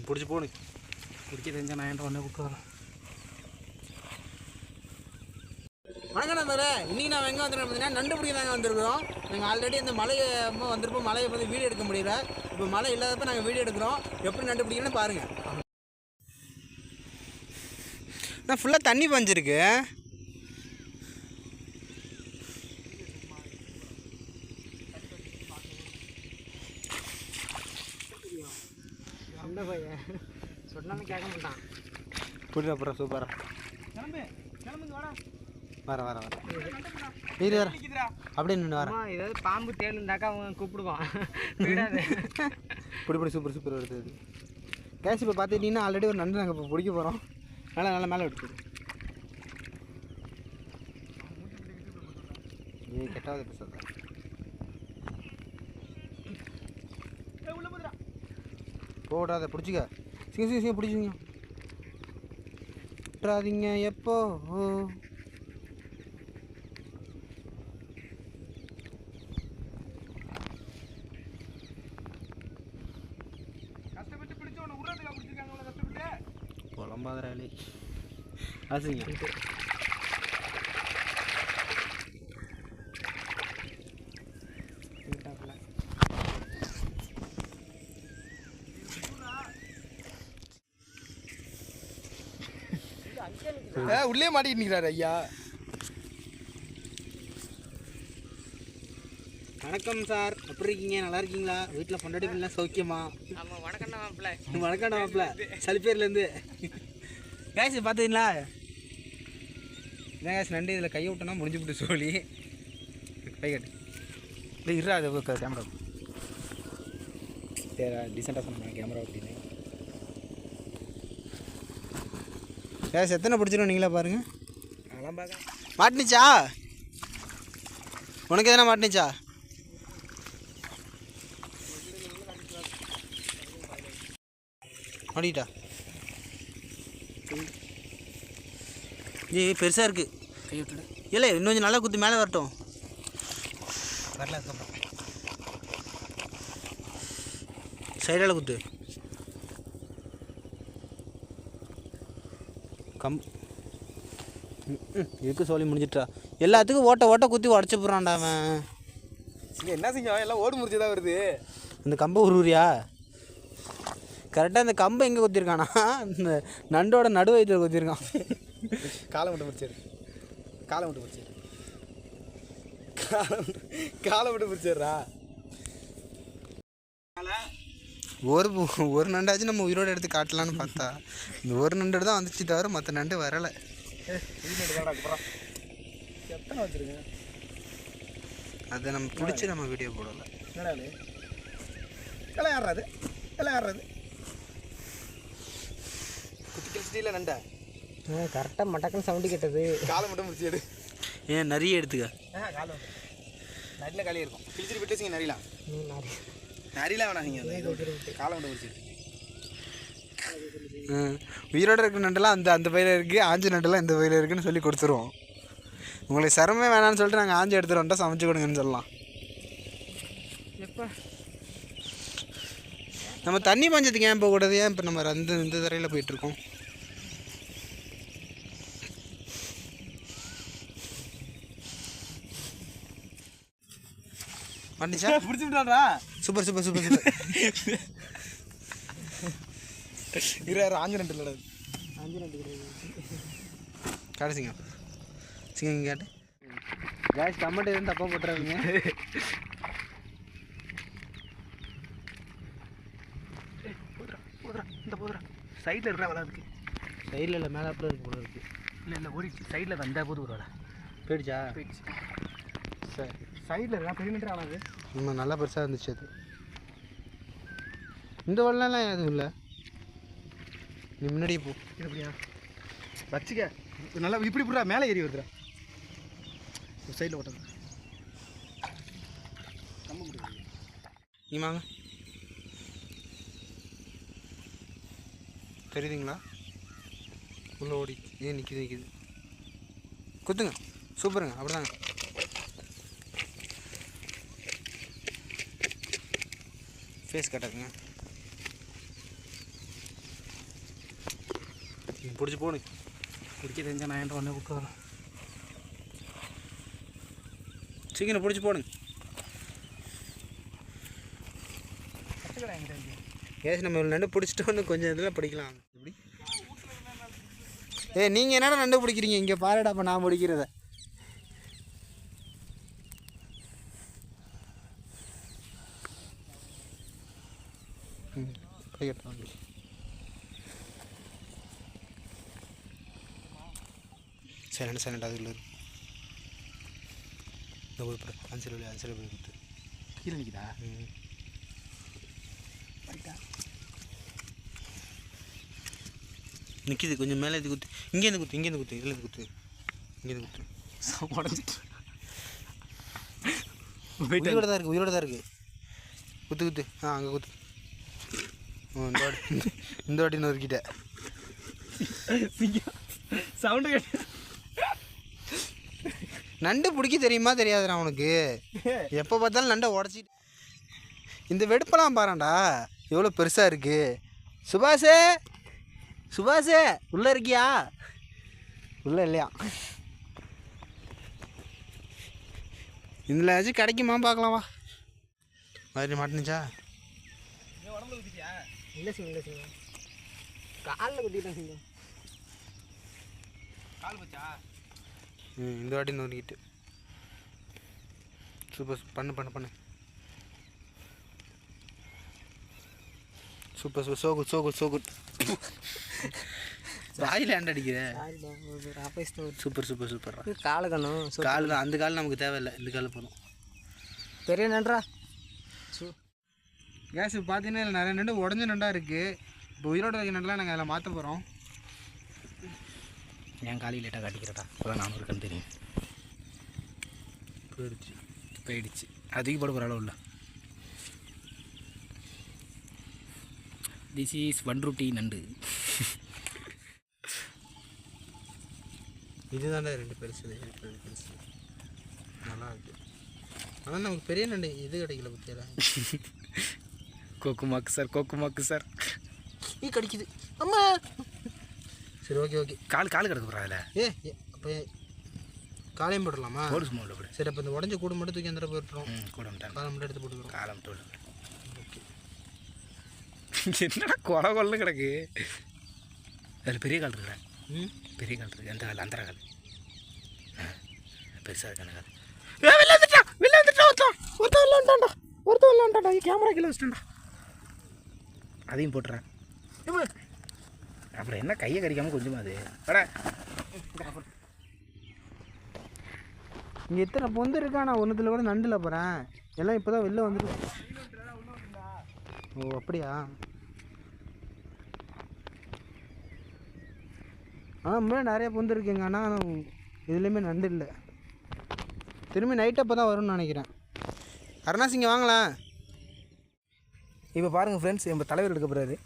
பிடிச்சி போடு. பிடிக்க தெரிஞ்சா நான் என்கிட்ட ஒன்றே கூப்பிட்டு வணக்கம் நண்பர்களே. இன்றைக்கி நான் எங்கே வந்துருக்கோம் பார்த்தீங்கன்னா நண்டு பிடிக்க நாங்கள் வந்திருக்கிறோம். நாங்கள் ஆல்ரெடி இந்த மலையை வந்திருப்போம். மலையை வந்து வீடியோ எடுக்க முடியல. இப்போ மழை இல்லாதப்போ நாங்கள் வீடியோ எடுக்கிறோம். எப்படி நண்டு பிடிக்கணும்னு பாருங்கள். நான் ஃபுல்லாக தண்ணி பஞ்சிருக்கு. சொன்னாலும் கேட்க மாட்டான். புரியுதா அப்புறம் சூப்பரா வர வர வர இது வர அப்படின்னு வர ஏதாவது பாம்பு தேடுந்தாக்கா அவன் கூப்பிடுவான். பிடி சூப்பர் சூப்பர் வருது அது கேஸ். இப்போ பார்த்துக்கிட்டிங்கன்னா ஆல்ரெடி ஒரு நண்டு நாங்கள் இப்போ பிடிக்க போகிறோம். நல்லா நல்லா மேலே எடுத்து ஏ கெட்டாவது இப்போ சொல்கிறேன். போடாத பிடிச்சிக்க. சிங்க சிங்க சிங்க பிடிச்சிங்க விட்றாதீங்க. எப்போ புலம்பாதராளி ஆசைங்க. உள்ளே மாட்டிட்டு நிற்கிறாரு ஐயா. வணக்கம் சார், எப்படி இருக்கீங்க? நல்லா இருக்கீங்களா? வீட்டில் பொண்டாட்டி பிள்ளை சௌக்கியமா? ஆமாம். வணக்கம்டா மாப்பிள்ள. வணக்கம்டா மாப்பிள்ள. சளிப்பேர்லேருந்து கேஸ் பார்த்துங்களா? இதான் கேஸ் நண்டு. இதில் கையை விட்டோன்னா முடிஞ்சு விட்டு சொல்லி கை கட்டு இல்லை இருறா. அது கேமரா சரி டீசெண்டாக சொன்னாங்க கேமரா அப்படின்னு. கேஸ் எத்தனை பிடிச்சிடும் நீங்களா பாருங்கள். அதெல்லாம் பார்க்க மாட்டினிச்சா? உனக்கு எதனா மாட்டினிச்சா? மாட்டிக்கிட்டா? ஏ பெருசாக இருக்குது. கை விட்டுடு. இல்லை இன்னும் கொஞ்சம் நல்லா குத்து மேலே வரட்டும். வரல அதுக்கப்புறம் சைடால் குத்து. இருக்கு சொல்லி முடிஞ்சிட்டா. எல்லாத்துக்கும் ஓட்ட ஓட்ட குத்தி உடச்சி போடுறான்டா அவன். என்ன செஞ்சோம்? எல்லாம் ஓடு முடிச்சு தான் வருது. இந்த கம்பை உருவுறியா? கரெக்டாக இந்த கம்பை எங்கே குத்திருக்கானா? இந்த நண்டோட நடு வயிற்றில் குத்திருக்கான். காலை மட்டும் பிடிச்சாரு. காலை மட்டும் பிடிச்சாரு. காலை மட்டும் பிடிச்சிடுறா. ஒரு நண்டாச்சும் நம்ம உயிரோடு எடுத்து காட்டலான்னு பார்த்தா இந்த ஒரு நண்டு தான் வந்துச்சு தவிர மற்ற நண்டு வரலை. எத்தனை வச்சுருங்க அதை நம்ம பிடிச்சி நம்ம வீடியோ போடலை. எல்லாம் யாராது எல்லாம் யாராது குத்தி கிழிச்சிட்டில நண்டை கரெக்டாக மட்டக்குன்னு சவுண்டு கேட்டது. காலை மட்டும் முடிச்சு எடு. ஏன் நிறைய எடுத்துக்க. காலை நரியில் காலியாக இருக்கும். கிழிச்சிட்டு விட்டு வச்சுங்க. நரியலாம் நரியலாம் வேணாம். நீங்கள் காலை மட்டும் முடிச்சு உயிரோடு இருக்கிற நண்டெல்லாம் அந்த பயில இருக்குது. ஆஞ்சு நண்டெல்லாம் இந்த பயில இருக்குதுன்னு சொல்லி கொடுத்துருவோம். உங்களுக்கு சிரமமே வேணான்னு சொல்லிட்டு நாங்கள் ஆஞ்சு எடுத்துகிட்டு வந்துட்டோம். சமைச்சு கொடுங்கன்னு சொல்லலாம். எப்போ நம்ம தண்ணி பஞ்சத்துக்கு ஏன் போகக்கூடாது? ஏன் இப்போ நம்ம இந்த தரையில் போயிட்டுருக்கோம். மாட்டிச்சா? பிடிச்சி விட்டாடா. Super super super super. இருபது ஆஞ்சு நண்டு இல்லை. ஆஞ்சு நண்டு காடு சிங்கம் சிங்கம் கேட்டு கேஸ் டமாட்டோ எதுவும் தப்பாக போட்டுறாங்க. இந்த போதுரா சைடில் இருக்கிற வேலை இருக்குது. சைடில் இல்லை மேலே அப்புறம் இருக்கு போல இருக்குது. இல்லை ஓடிச்சு. சைடில் வந்தால் போது ஒரு வேலை போயிடுச்சா? போயிடுச்சு. சரி சைடில் இருக்கா பெரிய மீட்டர் ஆனாது. இன்னும் நல்லா பெருசாக இருந்துச்சு அது. இந்த வெள்ளம்லாம் எதுவும் இல்லை. நீ முன்னாடியே போ. எப்படியா வச்சுக்க நல்லா இப்படி புறா மேலே ஏறி வருதுடா. சைடில் ஓட்டது நீ வாங்க. தெரியுதுங்களா? உள்ளே ஓடி ஏன் நிற்கிது குத்துங்க. சூப்பருங்க. அப்படிதாங்க. ஃபேஸ் கட்டாக்குங்க. பிடிச்சி போடு. பிடிக்க தெரிஞ்சால் நான் என்கிட்ட ஒன்றே கூப்பிட்டு வரேன். சீக்கிரம் பிடிச்சி போடுங்க. ஏசி நம்ம நண்டு பிடிச்சிட்டு வந்து கொஞ்சம் இதில் பிடிக்கலாம். எப்படி நீங்கள் என்னடா நண்டு பிடிக்கிறீங்க? இங்கே பாருடா அப்போ நான் பிடிக்கிறத. சைலண்ட் அதுக்குள்ள இந்த உருப்பட அஞ்சல் போய் கொடுத்து கீழே நிற்கிதா? நிற்கிது கொஞ்சம் மேலே இது குத்து. இங்கேருந்து குத்து இதில் குத்து. இங்கேருந்து குத்து. உடஞ்சிட்டு உயிரோட தான் இருக்குது. குத்து. அங்கே குத்து. இந்த வாட்டி நொறுக்கிட்ட சவுண்டு கேட்டு. நண்டு பிடிக்க தெரியுமா தெரியாதுடா உனக்கு? எப்போ பார்த்தாலும் நண்டை உடச்சிட்டு. இந்த வெடுப்பெல்லாம் பாருடா எவ்வளோ பெருசாக இருக்குது. சுபாஷே உள்ளே இருக்கியா? உள்ளே இல்லையா? இதில் ஏதாச்சும் கிடைக்குமா பார்க்கலாம் வா. மாதிரி மாட்டினுச்சா? உடம்புல குத்திட்டியா? இல்லை சிங்க காலில் குத்திட்டேன் சிங்க. கால் போச்சா? இந்த வாட்டி நோக்கிட்டு சூப்பர். பண்ணு சூப்பர். So good. வாயில் ஹேண்ட் அடிக்கிற. சூப்பர். காலை கண்ணும் கால் தான். அந்த கால் நமக்கு தேவையில்லை. இந்த கால் போதும். பெரிய நன்றா கேஸ் பார்த்தீங்கன்னா இதில் நிறைய நண்டு உடஞ்ச நண்டாக இருக்குது. இப்போ உயிரோட இருக்க நண்டெலாம் நாங்கள் அதில் மாற்ற போகிறோம். என் காலையில் லேட்டாக காட்டிக்கிறடா. இப்போதான் 400 கண் தெரியும். போயிடுச்சு. அதுக்கு போட போகிற அளவு இல்லை. திஸ் இஸ் வன்ருட்டி நண்டு. இதுதான்டா 2 பெருசு. நல்லா இருக்கு. ஆனால் நமக்கு பெரிய நண்டு இது கிடைக்கல பற்றியா? கோக்குமாக்கு சார் கடிக்குது. அம்மா சரி ஓகே. கால் கிடக்கு போகிறா அதில். அப்போ காலையும் போடலாமா? போடு சும்மா இல்லை. சரி அப்போ இந்த உடஞ்ச கூடு மட்டும் தூக்கி அந்த போட்டுருவோம். கூட மட்டும் காலை மட்டும் எடுத்து போட்டுக்கிறோம். காலை மட்டும். ஓகே. என்னடா கொலன்னு கிடக்கு. அதில் பெரிய கால் இருக்குடா. பெரிய கால் இருக்குது. அந்த கால் அந்த கால் பெருசாக இருக்கான கால். வெளில வந்துட்டான். ஒருத்தன் விளாண்டாண்டா. கேமரா கீழே வச்சுட்டான்டா. அதையும் போட்டுறேன். அப்புறம் என்ன கையை கடிக்காமல் கொஞ்சமாக அது வர. இங்கே எத்தனை பொந்து இருக்கா? நான் ஒன்றுத்தில் கூட நண்டில் போகிறேன். எல்லாம் இப்போ தான் வெளில வந்துடும். ஓ அப்படியா? முன்னாடி நிறைய பொந்து இருக்குங்க. ஆனால் இதுலேயுமே நண்டு இல்லை. திரும்பி நைட்டு அப்போ தான் வரும்னு நினைக்கிறேன். அருணாஸ் இங்கே வாங்கலாம். இப்போ பாருங்கள் ஃப்ரெண்ட்ஸ், நம்ம தலைவர் எடுக்க போகிறாரு.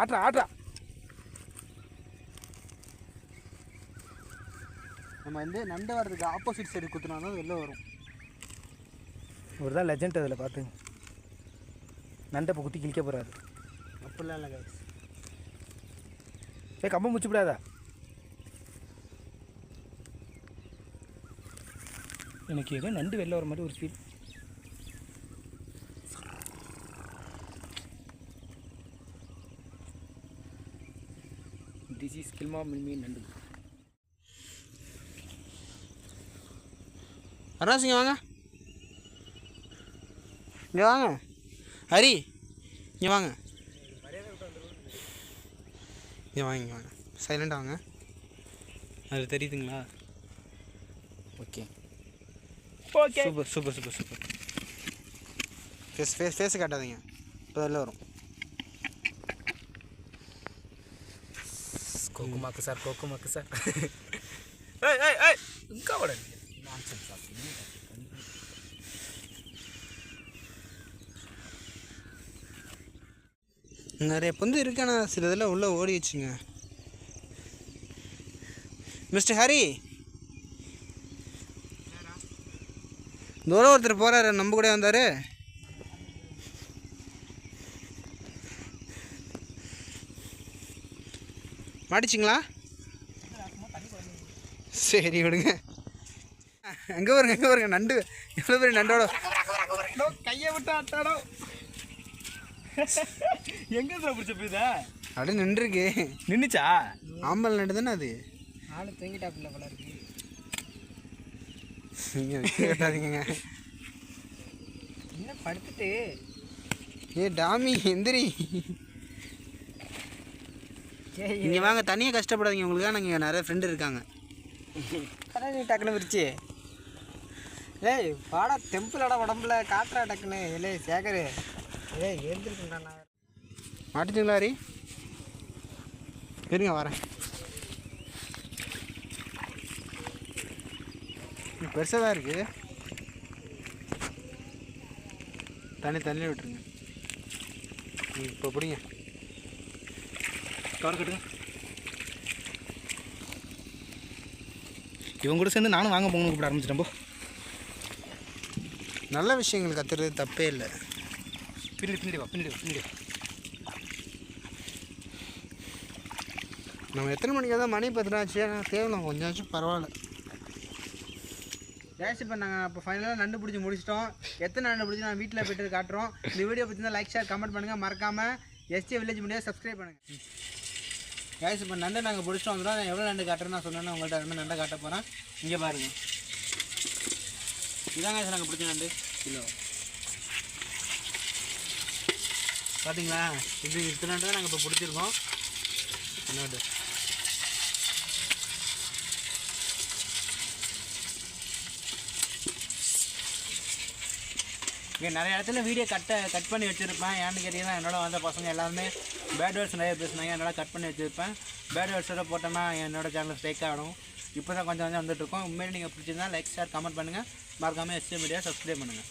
ஆட்ரா நம்ம வந்து நண்டு வர்றதுக்கு ஆப்போசிட் சைடு குத்துனா தான் வெளில வரும். ஒரு தான் லெஜண்ட் அதில் பார்த்துங்க. நண்டை இப்போ குத்தி கிழிக்க போகிறாரு. அப்படிலாம் இல்லை கைஸ். கம்பம் முச்சு விடாதா? எனக்கு ஏதோ நண்டு வெளில வர மாதிரி ஒரு ஃபீல். திஸ் இஸ் கில்மா மில்மி நண்டு. அருணாசிங்க வாங்க. இங்கே வாங்க. ஹரி இங்கே வாங்க. இங்கே வாங்க. சைலண்டாக வாங்க. அது தெரியுதுங்களா? ஓகே. சூப்பர். ஃபேஸை காட்டாதீங்க. இப்போ வெளில வரும். கோக்குமாக்கு சார். நிறைய பொந்து இருக்கானா? சில இதெல்லாம் உள்ளே ஓடி வச்சுங்க. மிஸ்டர் ஹரி, தூரம் ஒருத்தர் போகிறாரு. நம்ம கூட வந்தார். மாட்டிச்சிங்களா? சரி விடுங்க. எங்கே வருங்க நண்டு, எவ்வளோ பெரிய நண்டோட கையை விட்டு ஆட்டாடோ. எங்கே பிடிச்ச போயுதா? அப்படியே நின்றுருக்கு. நின்றுச்சா? ஆம்பல் நண்டு தானே அது. ஆள் தூங்கிட்டாப்புல போல இருக்கு. நீங்கள் கட்டாதீங்க. என்ன படுத்துட்டு? ஏ டாமி எந்திரி. நீங்கள் வாங்க, தனியாக கஷ்டப்படாதீங்க. உங்களுக்காக நாங்கள் நிறைய ஃப்ரெண்டு இருக்காங்க. அதான் நீ டக்குன்னு விரிச்சு. ஏய் வாடா, டெம்பிளோட உடம்புல காட்டுறா டக்குன்னு. இல்லை சேகரு, ஏய் எழுந்திருக்குண்டா. நான் மாட்டிச்சிங்களா ஹரி? இருங்க வரேன். பெருசாக தான் இருக்குது. தண்ணியில் விட்டுருங்க. இப்போ பிடிங்க. கவர் கட்டுங்க. இவங்க கூட சேர்ந்து நானும் வாங்க போகணும்னு கூப்பிட ஆரம்பிச்சிட்டேன். போ, நல்ல விஷயங்கள் கற்றுறது தப்பே இல்லை. பின்னாடி வா. நம்ம எத்தனை மணிக்கு தான்? மணி 10 ஆச்சு. தேவலாம் கொஞ்சமாச்சும் பரவாயில்ல. கேஷ் இப்போ நாங்கள் இப்போ ஃபைனலாக நண்டு பிடிச்சி முடிச்சிட்டோம். எத்தனை நண்டு பிடிச்சி நான் வீட்டில் போய்ட்டு காட்டுறோம். இந்த வீடியோ பற்றி லைக் ஷேர் கமெண்ட் பண்ணுங்கள். மறக்காமல் எஸ்டி வில்லேஜ் மீடியா சப்ஸ்கிரைப் பண்ணுங்கள். கேஷ் இப்போ நண்டு நாங்கள் பிடிச்சிட்டு வந்துடும். நான் எவ்வளோ நண்டு காட்டுறேன்னு நான் சொன்னேன்னா உங்கள்கிட்ட அதுமாதிரி நண்டை காட்ட போகிறேன். இங்கே பாருங்கள், இதாங்க சார் நாங்கள் பிடிச்ச நண்டு கிலோ. பார்த்தீங்களா? இது இத்தனை நண்டு தான் நாங்கள் இப்போ பிடிச்சிருக்கோம். நண்டு இங்கே நிறைய இடத்துல வீடியோ கட் பண்ணி வச்சுருப்பேன். ஏன்னு கேட்டிங்கன்னா என்னோட வந்த பசங்க எல்லாருமே பேட் வேர்ட்ஸ் நிறைய பேசுனாங்க. என்னோட கட் பண்ணி வச்சுருப்பேன். பேட் வேர்ட்ஸோட போட்டோம்னா என்னோடய சேனல் ஸ்ட்ரைக் ஆகிடும். இப்போ தான் கொஞ்சம் வந்துட்டுருக்கோம். உண்மையிலே நீங்கள் பிடிச்சிருந்தா லைக் ஷேர் கமெண்ட் பண்ணுங்கள். மறக்காமல் எஸ்டி மீடியா சப்ஸ்கிரைப் பண்ணுங்கள்.